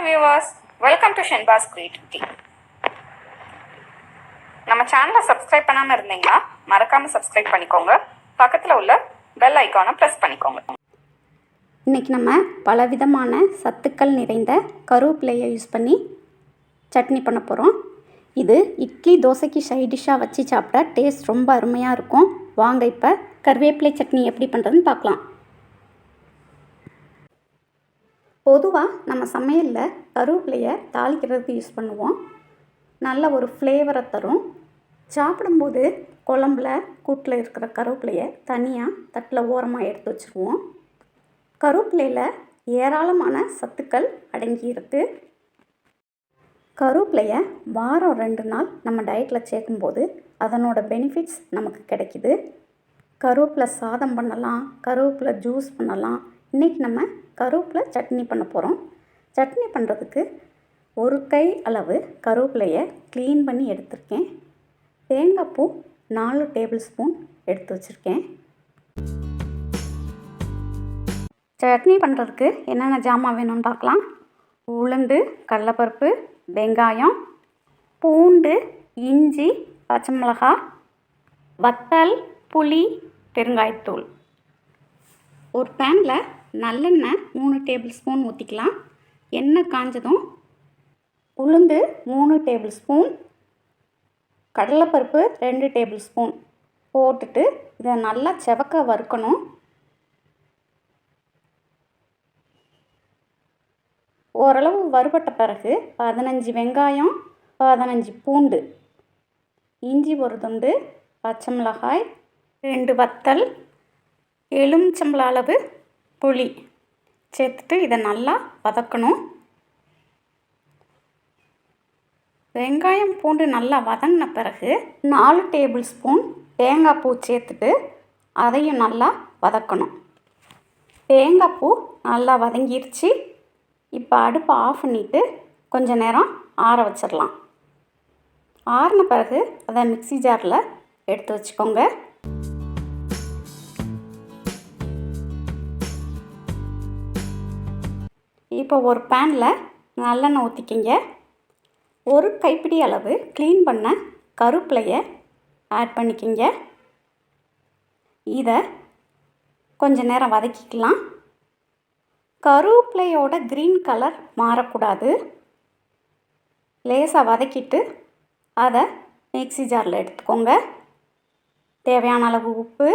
viewers, welcome to Shenba's Creativity. நம்ம சேனலை subscribe பண்ணாமல் இருந்தீங்கன்னா மறக்காமல் சப்ஸ்கிரைப் பண்ணிக்கோங்க. பக்கத்தில் உள்ள பெல் ஐக்கானை ப்ரெஸ் பண்ணிக்கோங்க. இன்றைக்கி நம்ம பலவிதமான சத்துக்கள் நிறைந்த கருவேப்பிலையை யூஸ் பண்ணி சட்னி பண்ண போகிறோம். இது இட்லி தோசைக்கு சைட் டிஷ்ஷாக வச்சு சாப்பிட்டா டேஸ்ட் ரொம்ப அருமையாக இருக்கும். வாங்க இப்போ கருவேப்பிலை சட்னி எப்படி பண்ணுறதுன்னு பார்க்கலாம். பொதுவாக நம்ம சமையலில் கருவேப்பிலையை தாளிக்கிறதுக்கு யூஸ் பண்ணுவோம். நல்ல ஒரு ஃப்ளேவரை தரும். சாப்பிடும்போது குழம்புல கூட்டில் இருக்கிற கருவேப்பிலையை தனியாக தட்டில் ஓரமாக எடுத்து வச்சுருவோம். கருவேப்பிலையில் ஏராளமான சத்துக்கள் அடங்கியிருக்கு. கருவேப்பிலையை வாரம் 2 நாள் நம்ம டயட்டில் சேர்க்கும்போது அதனோட பெனிஃபிட்ஸ் நமக்கு கிடைக்கிது. கருவேப்பிலை சாதம் பண்ணலாம், கருவேப்பிலை ஜூஸ் பண்ணலாம். இன்றைக்கி நம்ம கருவேப்பிலை சட்னி பண்ண போகிறோம். சட்னி பண்ணுறதுக்கு 1 கை அளவு கருவேப்பிலையை க்ளீன் பண்ணி எடுத்திருக்கேன். தேங்காய் பூ 4 டேபிள் ஸ்பூன் எடுத்து வச்சுருக்கேன். சட்னி பண்ணுறதுக்கு என்னென்ன ஜாமான் வேணும்னு பார்க்கலாம். உளுந்து, கடலைப்பருப்பு, வெங்காயம், பூண்டு, இஞ்சி, பச்சை மிளகாய், வத்தல், புளி, பெருங்காயத்தூள். ஒரு பேனில் நல்லெண்ணெய் 3 டேபிள் ஸ்பூன் ஊற்றிக்கலாம். எண்ணெய் காஞ்சதும் உளுந்து 3 டேபிள் ஸ்பூன், கடலைப்பருப்பு 2 டேபிள் ஸ்பூன் போட்டுட்டு இதை நல்லா செவக்க வறுக்கணும். ஓரளவு வறுபட்ட பிறகு 15 வெங்காயம், 15 பூண்டு, இஞ்சி 1 துண்டு, பச்சை மிளகாய் 2 வத்தல், எலுமிச்சம்பழம் அளவு புளி சேர்த்துட்டு இதை நல்லா வதக்கணும். வெங்காயம் பூண்டு நல்லா வதங்கின பிறகு 4 டேபிள் ஸ்பூன் தேங்காய் பூ சேர்த்துட்டு அதையும் நல்லா வதக்கணும். தேங்காய் பூ நல்லா வதங்கிருச்சு. இப்போ அடுப்பை ஆஃப் பண்ணிவிட்டு கொஞ்சம் நேரம் ஆற வச்சிடலாம். ஆறின பிறகு அதை மிக்ஸி ஜாரில் எடுத்து வச்சுக்கோங்க. இப்போ ஒரு பேனில் நல்லெண்ணெய் ஊற்றிக்கிங்க. 1 கைப்பிடி அளவு க்ளீன் பண்ண கருவேப்பிலையை ஆட் பண்ணிக்கிங்க. இதை கொஞ்சம் நேரம் வதக்கிக்கலாம். கருவேப்பிலையோட க்ரீன் கலர் மாறக்கூடாது. லேசாக வதக்கிட்டு அதை மிக்ஸி ஜாரில் எடுத்துக்கோங்க. தேவையான அளவு உப்பு,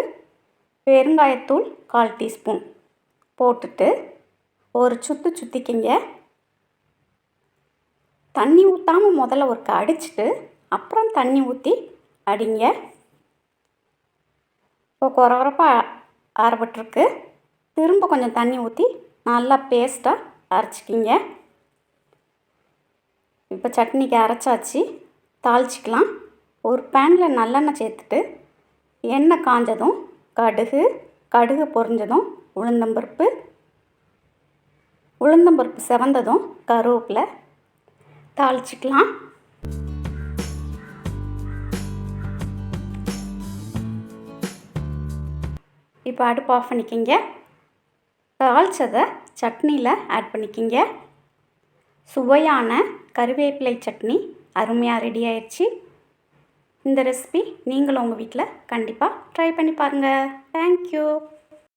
பெருங்காயத்தூள் 1/4 டீஸ்பூன் போட்டுட்டு ஒரு சுற்றிக்கிங்க. தண்ணி ஊற்றாமல் முதல்ல ஒருக்க அடிச்சுட்டு அப்புறம் தண்ணி ஊற்றி அடிங்க. இப்போ குறவரப்பாக ஆறப்பட்டிருக்கு. திரும்ப கொஞ்சம் தண்ணி ஊற்றி நல்லா பேஸ்ட்டாக அரைச்சிக்கிங்க. இப்போ சட்னிக்கு அரைச்சாச்சு. தாளிச்சிக்கலாம். ஒரு பேனில் நல்லெண்ணெய் சேர்த்துட்டு எண்ணெய் காஞ்சதும் கடுகு பொரிஞ்சதும் உளுந்தம்பருப்பு செவந்ததும் கருவேப்பிலை தாளிச்சிக்கலாம். இப்போ அடுப்பு ஆஃப் பண்ணிக்கிங்க. தாளிச்சதை சட்னியில் ஆட் பண்ணிக்கிங்க. சுவையான கருவேப்பிலை சட்னி அருமையாக ரெடி ஆயிடுச்சு. இந்த ரெசிபி நீங்களும் உங்கள் வீட்டில் கண்டிப்பாக ட்ரை பண்ணி பாருங்கள். தேங்க்யூ.